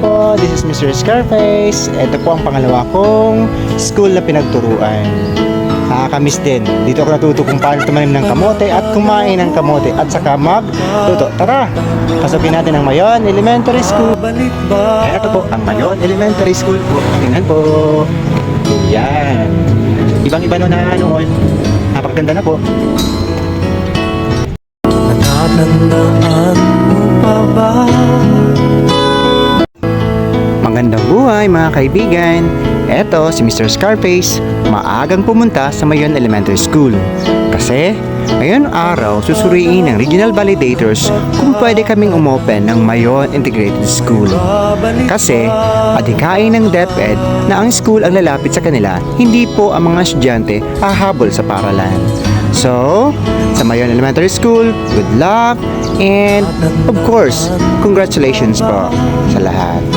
po, this is Mr. Scarface. Ito po ang pangalawa kong school na pinagturuan. Nakakamiss din. Dito ako natuto kung paano tumanim ng kamote at kumain ng kamote at saka magluto. Tara, pasapin natin ang Mayon Elementary School. Ito po ang Mayon Elementary School po. Tingnan po. Yan. Ibang-iba na noon. Napakaganda na po. Natatandaan mo pa ba? Magandang buhay mga kaibigan. Eto si Mr. Scarface, maagang pumunta sa Mayon Elementary School. Kasi ngayong araw susuriin ng regional validators kung pwede kaming umopen ng Mayon Integrated School. Kasi adhikain ng DepEd na ang school ang lalapit sa kanila, hindi po ang mga estudyante hahabol sa paaralan. So, sa Mayon Elementary School, good luck and of course, congratulations po sa lahat.